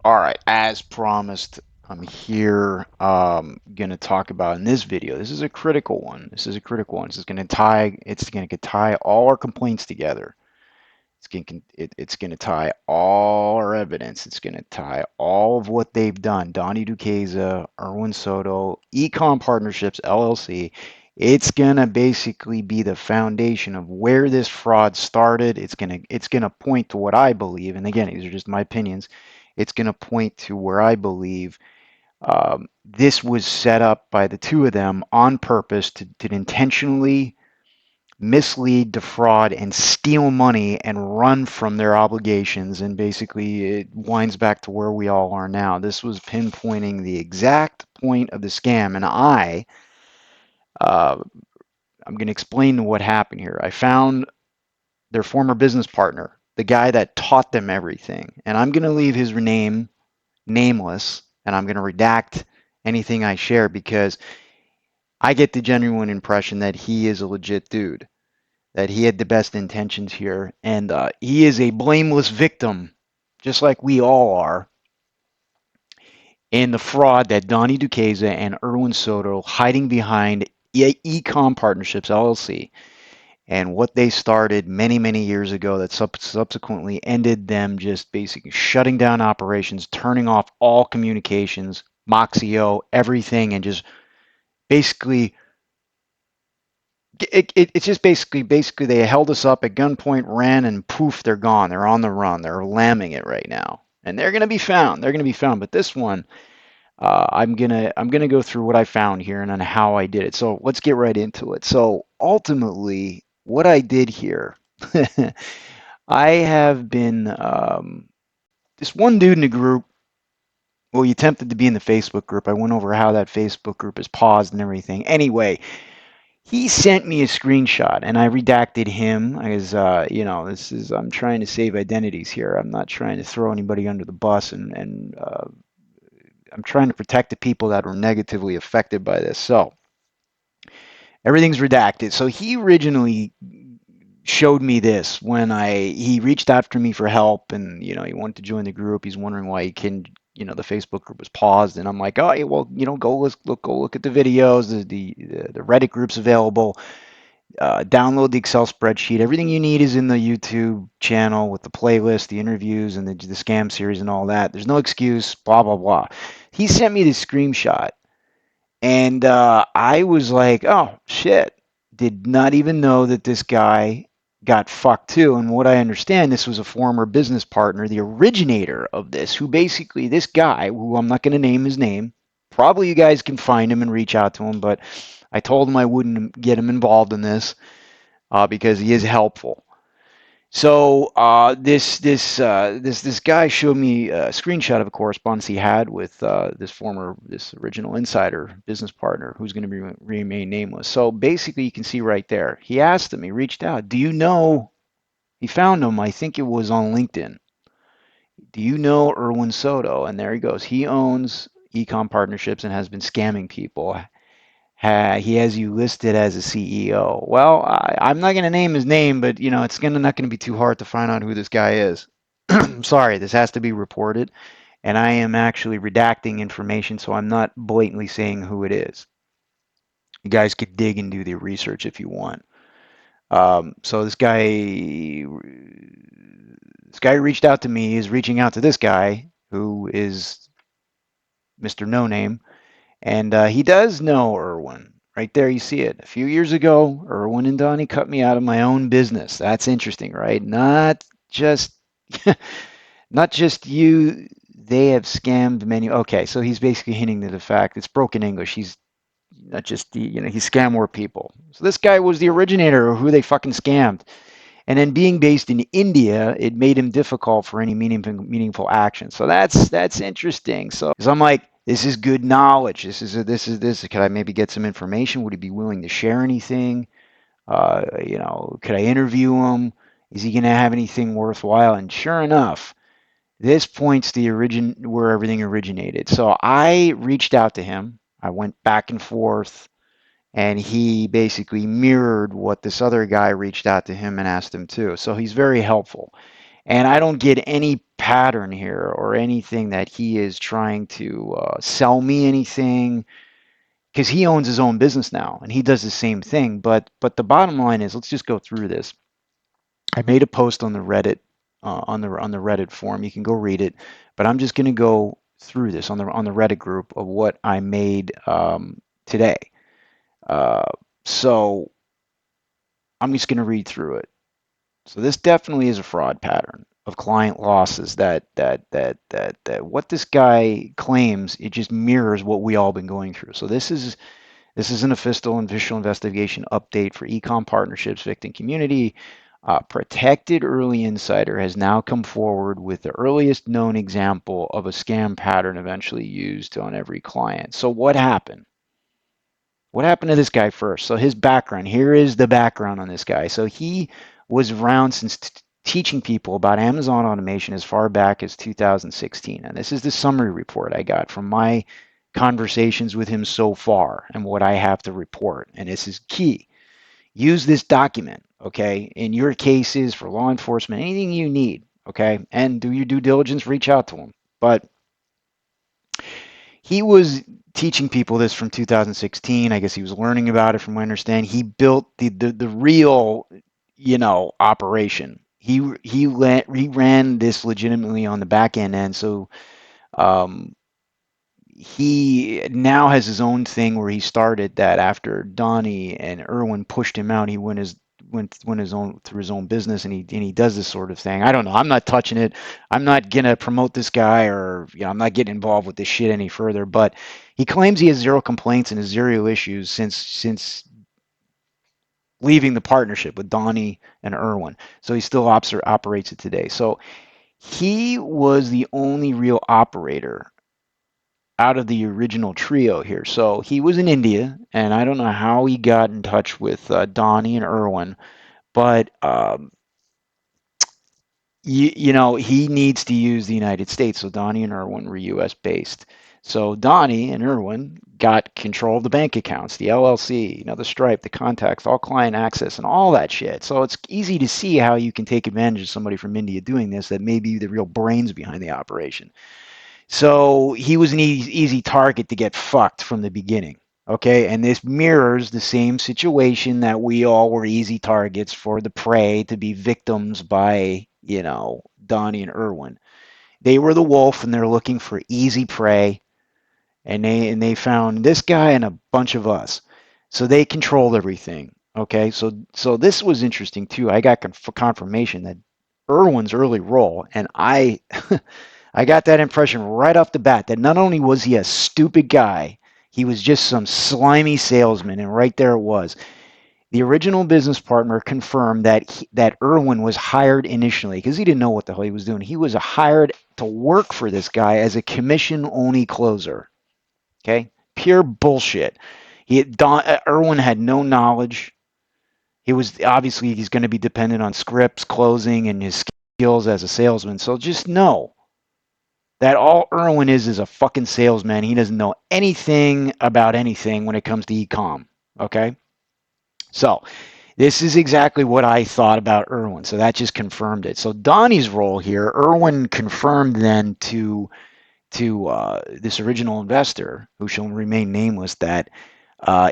All right, as promised, I'm here going to talk about in this video. This is a critical one. This is a critical one. This is going to tie all our complaints together. It's going to tie all our evidence. It's going to tie all of what they've done. Donny Doquisa, Irwin Soto, Ecomm Partnerships LLC. It's going to basically be the foundation of where this fraud started. It's going to point to what I believe, and again, these are just my opinions. It's going to point to where I believe this was set up by the two of them on purpose to intentionally mislead, defraud, and steal money and run from their obligations. And basically, it winds back to where we all are now. This was pinpointing the exact point of the scam. And uh, I'm going to explain what happened here. I found their former business partner, the guy that taught them everything. And I'm going to leave his name nameless, and I'm going to redact anything I share because I get the genuine impression that he is a legit dude, that he had the best intentions here, and he is a blameless victim, just like we all are, in the fraud that Donny Duquesa and Irwin Soto hiding behind Ecomm Partnerships LLC and what they started many, many years ago that subsequently ended them just basically shutting down operations, turning off all communications, Moxio, everything, and just basically it's just basically they held us up at gunpoint, ran, and poof, they're gone. They're on the run. They're lambing it right now, and they're gonna be found. They're gonna be found. But this one, I'm gonna go through what I found here and on how I did it. So let's get right into it. So ultimately, what I did here, I have been this one dude in the group. Well, he attempted to be in the Facebook group. I went over how that Facebook group is paused and everything. Anyway, he sent me a screenshot and I redacted him as this is I'm trying to save identities here. I'm not trying to throw anybody under the bus, and I'm trying to protect the people that were negatively affected by this. So everything's redacted. So he originally showed me this when he reached after me for help, and he wanted to join the group. He's wondering why he can the Facebook group was paused, and I'm like, oh yeah, well, go look at the videos. The Reddit group's available. Download the Excel spreadsheet. Everything you need is in the YouTube channel with the playlist, the interviews, and the scam series and all that. There's no excuse, blah, blah, blah. He sent me this screenshot, and I was like, oh, shit. Did not even know that this guy got fucked too. And what I understand, this was a former business partner, the originator of this, who basically, this guy, who I'm not going to name his name, probably you guys can find him and reach out to him, but I told him I wouldn't get him involved in this because he is helpful. So this guy showed me a screenshot of a correspondence he had with this original insider business partner who's going to remain nameless. So basically, you can see right there. He asked him. He reached out. Do you know? He found him. I think it was on LinkedIn. Do you know Irwin Soto? And there he goes. He owns Ecomm Partnerships and has been scamming people. He has you listed as a CEO. Well, I'm not going to name his name, but it's not going to be too hard to find out who this guy is. Sorry, this has to be reported, and I am actually redacting information, so I'm not blatantly saying who it is. You guys could dig and do the research if you want. So this guy reached out to me. Is reaching out to this guy who is Mr. No Name. And he does know Irwin. Right there, you see it. A few years ago, Irwin and Donnie cut me out of my own business. That's interesting, right? Just, not just you. They have scammed many. Okay, so he's basically hinting to the fact it's broken English. He's not just he scammed more people. So this guy was the originator of who they fucking scammed. And then being based in India, it made him difficult for any meaningful action. So that's interesting. So I'm like, this is good knowledge. This. Could I maybe get some information? Would he be willing to share anything? Could I interview him? Is he going to have anything worthwhile? And sure enough, this points to where everything originated. So I reached out to him. I went back and forth, and he basically mirrored what this other guy reached out to him and asked him to. So he's very helpful. And I don't get any pattern here or anything that he is trying to sell me anything, because he owns his own business now and he does the same thing. But the bottom line is, let's just go through this. I made a post on the Reddit, on the Reddit forum. You can go read it, but I'm just going to go through this on the Reddit group of what I made today. Uh, so I'm just going to read through it. So this definitely is a fraud pattern of client losses. That what this guy claims, it just mirrors what we all been going through. So this is an official investigation update for Ecomm Partnerships victim community. Protected Early Insider has now come forward with the earliest known example of a scam pattern eventually used on every client. So what happened? What happened to this guy first? So his background, here is the background on this guy. So he was around since teaching people about Amazon automation as far back as 2016. And this is the summary report I got from my conversations with him so far and what I have to report. And this is key. Use this document, okay, in your cases for law enforcement, anything you need, okay, and do your due diligence, reach out to him. But he was teaching people this from 2016. I guess he was learning about it from what I understand. He built the real, operation. He ran this legitimately on the back end. So um, he now has his own thing where he started that after Donnie and Irwin pushed him out. He went his own through his own business, and he does this sort of thing. I don't know. I'm not touching it. I'm not gonna promote this guy, or I'm not getting involved with this shit any further. But he claims he has zero complaints and zero issues since leaving the partnership with Donnie and Irwin. So he still operates it today. So he was the only real operator out of the original trio here. So he was in India, and I don't know how he got in touch with Donnie and Irwin, but he needs to use the United States. So Donnie and Irwin were U.S. based. So Donnie and Irwin got control of the bank accounts, the LLC, the Stripe, the contacts, all client access, and all that shit. So it's easy to see how you can take advantage of somebody from India doing this that may be the real brains behind the operation. So he was an easy target to get fucked from the beginning. Okay, and this mirrors the same situation that we all were easy targets for the prey to be victims by, Donnie and Irwin. They were the wolf and they're looking for easy prey, and they found this guy and a bunch of us. So they controlled everything. Okay, so this was interesting too. I got confirmation that Irwin's early role, and I got that impression right off the bat that not only was he a stupid guy, he was just some slimy salesman, and right there it was. The original business partner confirmed that Irwin was hired initially because he didn't know what the hell he was doing. He was hired to work for this guy as a commission-only closer. Okay, pure bullshit. Irwin had no knowledge. He's going to be dependent on scripts, closing, and his skills as a salesman. So just know that all Irwin is a fucking salesman. He doesn't know anything about anything when it comes to e-com. Okay? So this is exactly what I thought about Irwin. So that just confirmed it. So Donnie's role here, Irwin confirmed then to this original investor, who shall remain nameless, that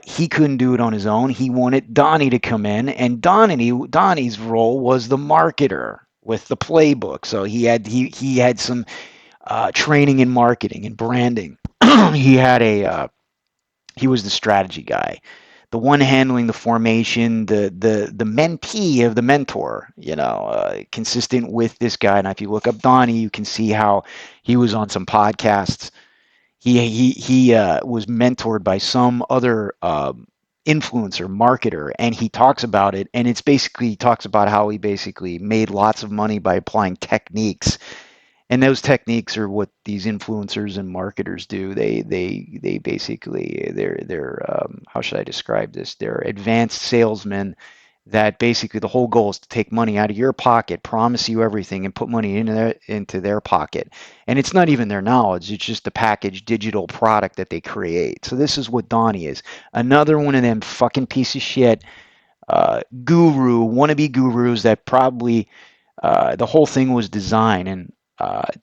he couldn't do it on his own. He wanted Donnie to come in, and Donnie's role was the marketer with the playbook. So he had some training in marketing and branding. He was the strategy guy, the one handling the formation, the mentee of the mentor. Consistent with this guy. And if you look up Donnie, you can see how he was on some podcasts. He was mentored by some other influencer marketer, and he talks about it. And it's basically he talks about how he basically made lots of money by applying techniques, and those techniques are what these influencers and marketers do. They basically they're how should I describe this? They're advanced salesmen that basically the whole goal is to take money out of your pocket, promise you everything, and put money into their pocket. And it's not even their knowledge; it's just a packaged digital product that they create. So this is what Donnie is. Another one of them fucking piece of shit wannabe gurus that probably The whole thing was designed and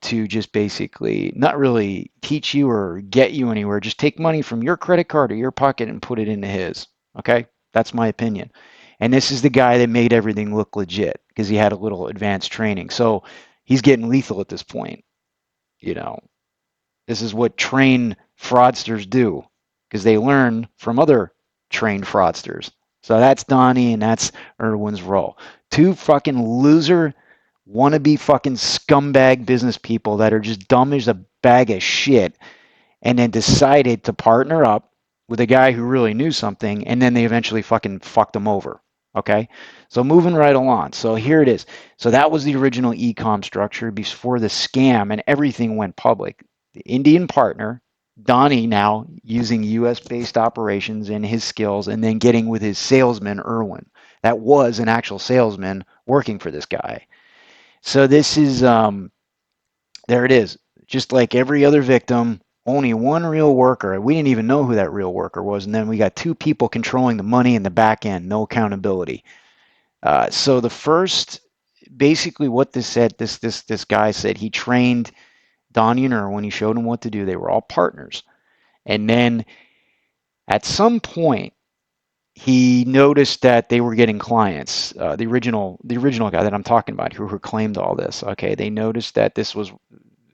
to just basically not really teach you or get you anywhere. Just take money from your credit card or your pocket and put it into his. Okay, that's my opinion. And this is the guy that made everything look legit because he had a little advanced training. So he's getting lethal at this point. You know, this is what trained fraudsters do because they learn from other trained fraudsters. So that's Donnie and that's Irwin's role. Two fucking loser, wannabe fucking scumbag business people that are just dumb as a bag of shit and then decided to partner up with a guy who really knew something, and then they eventually fucking fucked him over. Okay, so moving right along. So here it is. So that was the original Ecomm structure before the scam and everything went public. The Indian partner, Donnie, now using US based operations and his skills, and then getting with his salesman, Irwin. That was an actual salesman working for this guy. So this is there it is. Just like every other victim, only one real worker. We didn't even know who that real worker was. And then we got two people controlling the money in the back end, no accountability. So the first, basically what this said, this guy said he trained Donnie and Irwin. He showed them what to do. They were all partners. And then at some point, he noticed that they were getting clients. The original guy that I'm talking about, who claimed all this. Okay, they noticed that this was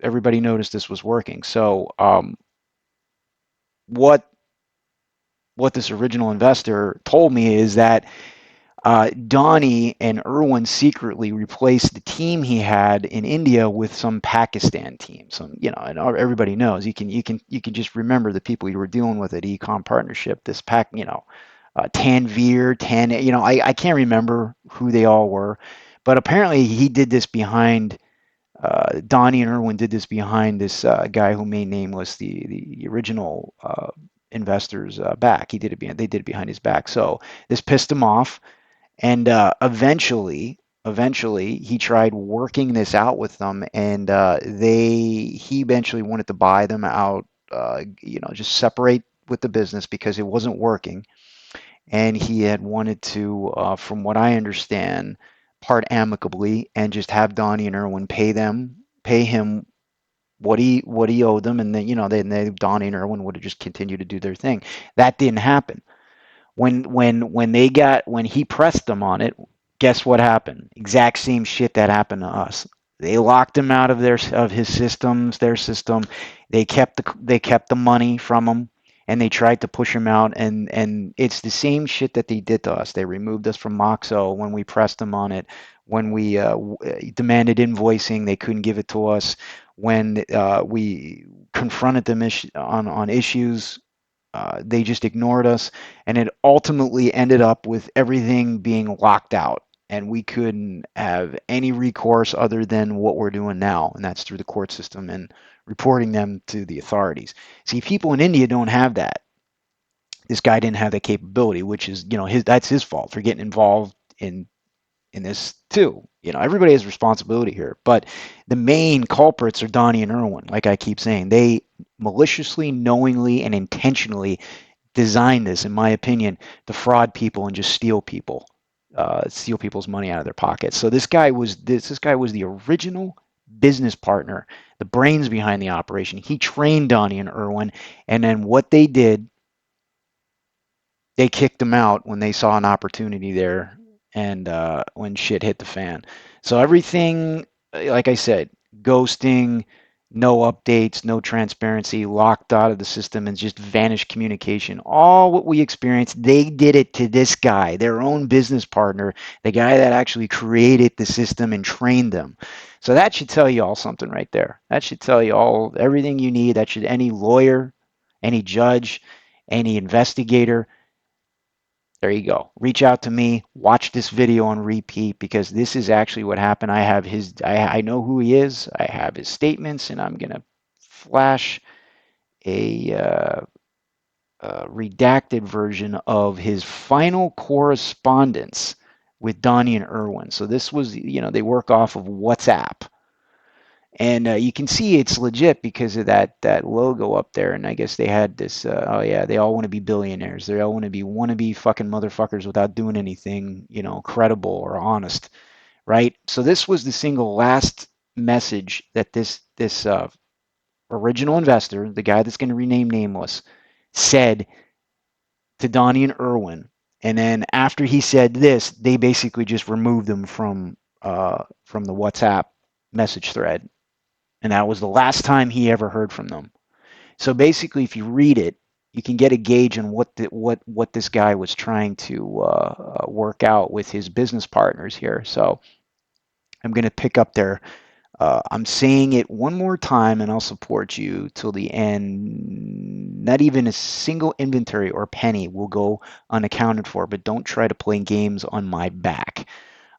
everybody noticed this was working. So what this original investor told me is that Donnie and Irwin secretly replaced the team he had in India with some Pakistan team. Some, and everybody knows you can just remember the people you were dealing with at Ecomm Partnership. This Tanveer, I can't remember who they all were, but apparently he did this behind Donnie and Irwin did this behind this guy who may name was the original investor's back. They did it behind his back. So this pissed him off, and eventually he tried working this out with them, and he eventually wanted to buy them out. Just separate with the business because it wasn't working, and he had wanted to, from what I understand, part amicably and just have Donnie and Irwin pay him what he owed them, and then Donnie and Irwin would have just continued to do their thing. That didn't happen. When he pressed them on it, guess what happened? Exact same shit that happened to us. They locked him out of their system. They kept the money from him, and they tried to push him out. And it's the same shit that they did to us. They removed us from Moxo when we pressed them on it. When we demanded invoicing, they couldn't give it to us. When we confronted them on issues, they just ignored us, and it ultimately ended up with everything being locked out, and we couldn't have any recourse other than what we're doing now, and that's through the court system and reporting them to the authorities. See, people in India don't have that. This guy didn't have that capability, which is, that's his fault for getting involved in this too. Everybody has responsibility here, but the main culprits are Donnie and Irwin. Like I keep saying, they maliciously, knowingly, and intentionally designed this, in my opinion, to fraud people and just steal people's money out of their pockets. So this guy was the original business partner, the brains behind the operation. He trained Donnie and Irwin, and then what they did, they kicked him out when they saw an opportunity there, and when shit hit the fan. So everything, like I said, ghosting, no updates, no transparency, locked out of the system, and just vanished communication. All what we experienced, they did it to this guy, their own business partner, the guy that actually created the system and trained them. So that should tell you all something right there. That should tell you all everything you need. That should any lawyer, any judge, any investigator, there you go. Reach out to me. Watch this video on repeat because this is actually what happened. I know who he is. I have his statements, and I'm gonna flash a redacted version of his final correspondence with Donnie and Irwin. So this was, they work off of WhatsApp. And you can see it's legit because of that logo up there. And I guess they had this. Oh yeah, they all want to be billionaires. They all want to be fucking motherfuckers without doing anything, credible or honest, right? So this was the single last message that this original investor, the guy that's going to rename nameless, said to Donnie and Irwin. And then after he said this, they basically just removed him from the WhatsApp message thread, and that was the last time he ever heard from them. So basically, if you read it, you can get a gauge on what this guy was trying to work out with his business partners here. So I'm going to pick up there. I'm saying it one more time, and I'll support you till the end. Not even a single inventory or penny will go unaccounted for, but don't try to play games on my back.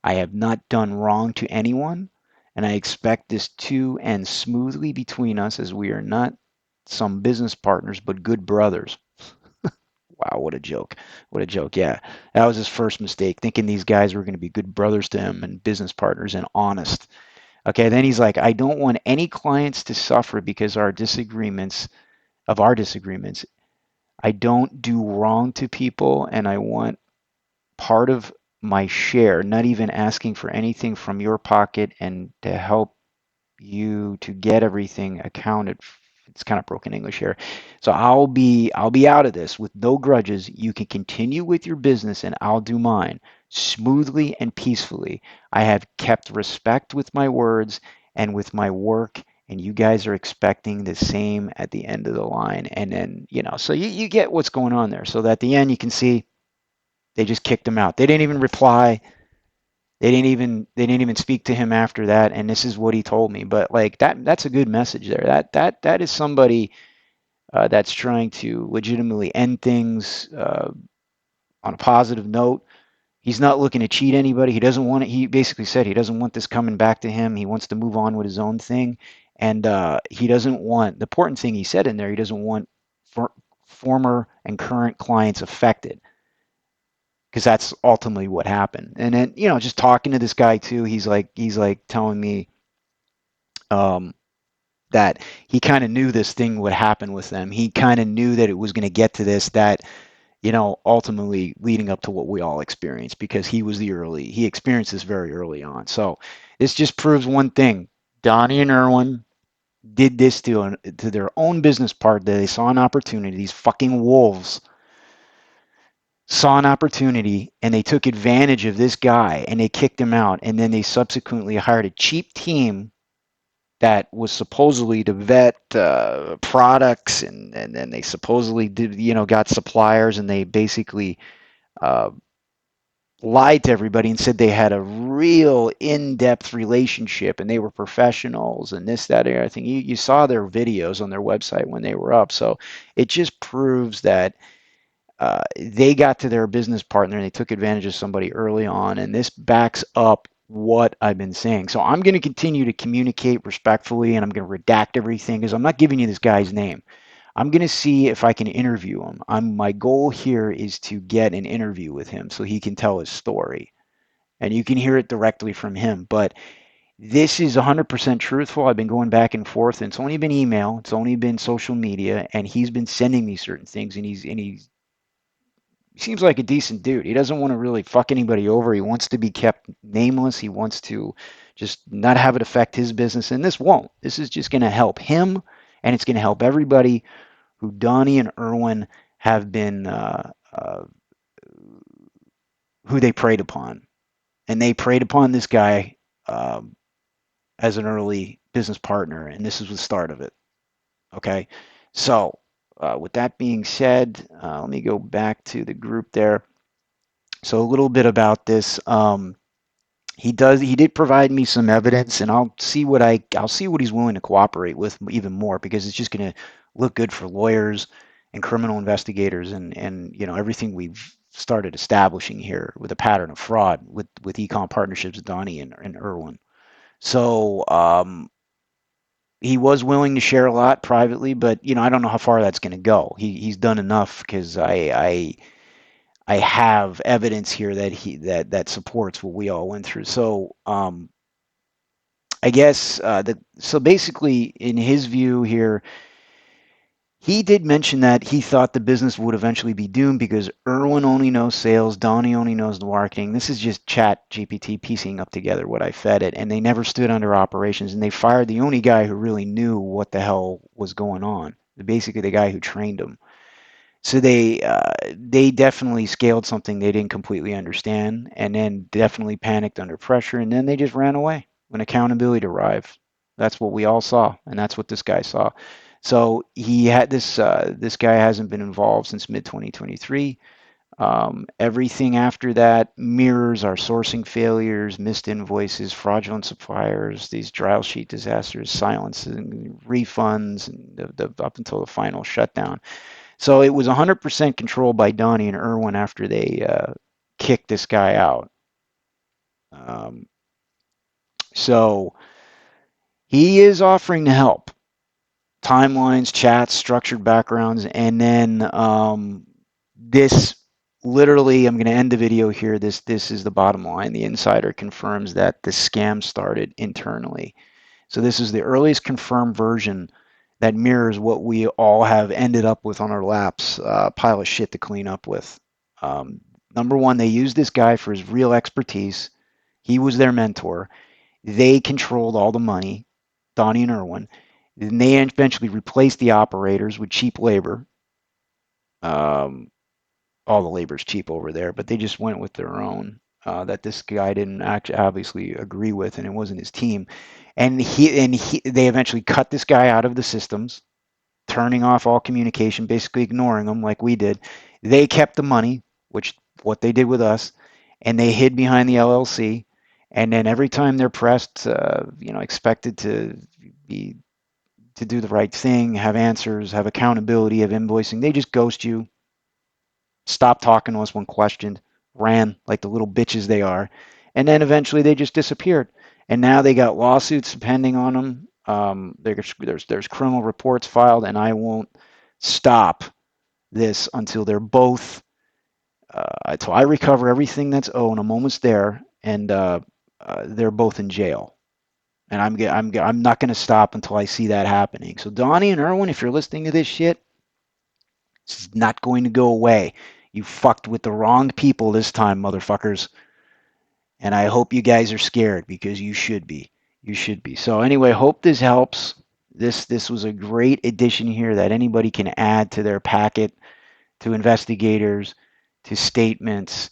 I have not done wrong to anyone, and I expect this to end smoothly between us as we are not some business partners, but good brothers. Wow, what a joke. What a joke. Yeah, that was his first mistake, thinking these guys were going to be good brothers to him and business partners and honest. Okay, then he's like, I don't want any clients to suffer because our disagreements. I don't do wrong to people, and I want part of my share, not even asking for anything from your pocket and to help you to get everything accounted. It's kind of broken English here. So I'll be out of this with no grudges. You can continue with your business and I'll do mine smoothly and peacefully. I have kept respect with my words and with my work, and you guys are expecting the same at the end of the line. And then, so you get what's going on there. So that at the end you can see they just kicked him out. They didn't even reply. They didn't even speak to him after that, and this is what he told me. But like that's a good message there. That is somebody that's trying to legitimately end things on a positive note. He's not looking to cheat anybody. He doesn't want it. He basically said he doesn't want this coming back to him. He wants to move on with his own thing, and he doesn't want the important thing he said in there. He doesn't want for, former and current clients affected, because that's ultimately what happened. And then, just talking to this guy too, he's like telling me um, that he kind of knew this thing would happen with them. He kind of knew that it was going to get to this, that, ultimately leading up to what we all experienced, because he experienced this very early on. So this just proves one thing. Donnie and Irwin did this to their own business partner. They saw an opportunity. These fucking wolves saw an opportunity and they took advantage of this guy and they kicked him out. And then they subsequently hired a cheap team that was supposedly to vet products, and then they supposedly did, got suppliers, and they basically uh, lied to everybody and said they had a real in-depth relationship and they were professionals and this, that, and everything. You saw their videos on their website when they were up. So it just proves that they got to their business partner and they took advantage of somebody early on, and this backs up what I've been saying. So I'm going to continue to communicate respectfully, and I'm going to redact everything because I'm not giving you this guy's name. I'm going to see if I can interview him. My goal here is to get an interview with him so he can tell his story, and you can hear it directly from him. But this is 100% truthful. I've been going back and forth, and it's only been email, it's only been social media, and he's been sending me certain things, and he's he seems like a decent dude. He doesn't want to really fuck anybody over. He wants to be kept nameless. He wants to just not have it affect his business. And this won't. This is just going to help him, and it's going to help everybody who Donnie and Irwin have been, who they preyed upon. And they preyed upon this guy as an early business partner, and this is the start of it. Okay? So, with that being said, let me go back to the group there. So, a little bit about this. He did provide me some evidence, and I'll see what he's willing to cooperate with even more, because it's just going to look good for lawyers and criminal investigators, and everything we've started establishing here with a pattern of fraud with Ecomm Partnerships, Donny and Irwin. So he was willing to share a lot privately, but I don't know how far that's going to go. He's done enough, because I have evidence here that supports what we all went through. So I guess so basically, in his view here, He did mention that he thought the business would eventually be doomed because Irwin only knows sales, Donny only knows the marketing. This is just Chat GPT piecing up together what I fed it, and they never stood under operations, and they fired the only guy who really knew what the hell was going on. Basically, the guy who trained him. So they definitely scaled something they didn't completely understand, and then definitely panicked under pressure, and then they just ran away when accountability arrived. That's what we all saw, and that's what this guy saw. So he had this guy hasn't been involved since mid 2023. Everything after that mirrors our sourcing failures, missed invoices, fraudulent suppliers, these trial sheet disasters, silencing refunds, and up until the final shutdown. So it was 100% controlled by Donnie and Irwin after they kicked this guy out. Um, so he is offering to help. Timelines, chats, structured backgrounds, and then this literally, I'm going to end the video here. This is the bottom line. The insider confirms that the scam started internally. So this is the earliest confirmed version that mirrors what we all have ended up with on our laps, pile of shit to clean up with. Um, Number one, they used this guy for his real expertise. He was their mentor. They controlled all the money, Donnie and Irwin. Then they eventually replaced the operators with cheap labor. Um, all the labor's cheap over there, but they just went with their own that this guy didn't actually obviously agree with, and it wasn't his team. And they eventually cut this guy out of the systems, turning off all communication, basically ignoring them like we did. They kept the money, which what they did with us, and they hid behind the LLC. And then every time they're pressed, expected be to do the right thing, have answers, have accountability, have invoicing, they just ghost you, stop talking to us when questioned, ran like the little bitches they are, and then eventually they just disappeared. And now they got lawsuits pending on them. There's criminal reports filed, and I won't stop this until they're both until I recover everything that's owed. I'm almost there, and they're both in jail. And I'm not going to stop until I see that happening. So Donnie and Irwin, if you're listening to this shit, it's not going to go away. You fucked with the wrong people this time, motherfuckers. And I hope you guys are scared because you should be. You should be. So anyway, hope this helps. This was a great addition here that anybody can add to their packet, to investigators, to statements,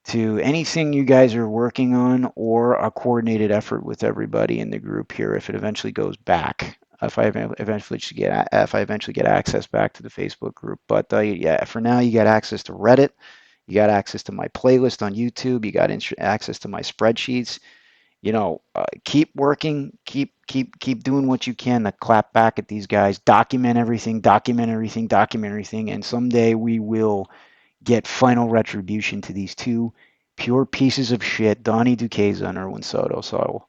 to anything you guys are working on, or a coordinated effort with everybody in the group here if it eventually goes back. If I eventually get access back to the Facebook group. But yeah, for now you got access to Reddit, you got access to my playlist on YouTube, you got access to my spreadsheets. Keep working, keep doing what you can to clap back at these guys. Document everything, document everything, document everything, and someday we will get final retribution to these two pure pieces of shit, Donny Doquisa and Irwin Soto. So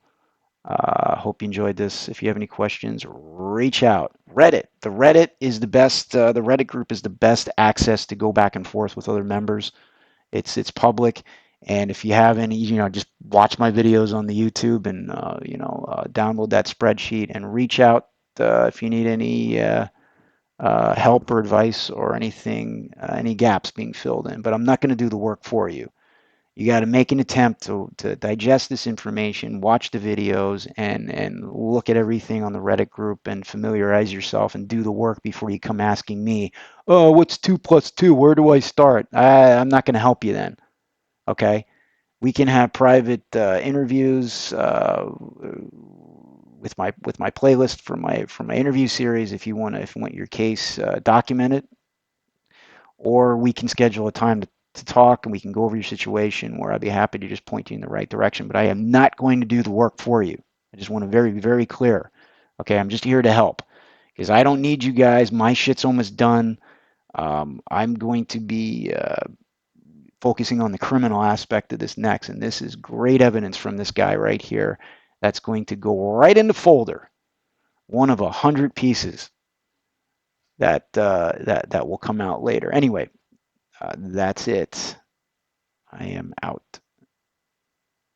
hope you enjoyed this. If you have any questions, reach out. Reddit. The Reddit is the best. The Reddit group is the best access to go back and forth with other members. It's public, and if you have any, just watch my videos on the YouTube and download that spreadsheet and reach out if you need any help or advice or anything, any gaps being filled in. But I'm not going to do the work for you. You got to make an attempt to digest this information, watch the videos, and look at everything on the Reddit group and familiarize yourself and do the work before you come asking me, oh, what's 2 plus 2? Where do I start? I'm not going to help you then. Okay? We can have private interviews with my playlist for my interview series if you want your case documented, or we can schedule a time to talk and we can go over your situation where I'd be happy to just point you in the right direction. But I am not going to do the work for you. I just want to be very clear. Okay, I'm just here to help because I don't need you guys. My shit's almost done. I'm going to be focusing on the criminal aspect of this next, and this is great evidence from this guy right here. That's going to go right in the folder, one of 100 pieces that will come out later. Anyway, that's it. I am out.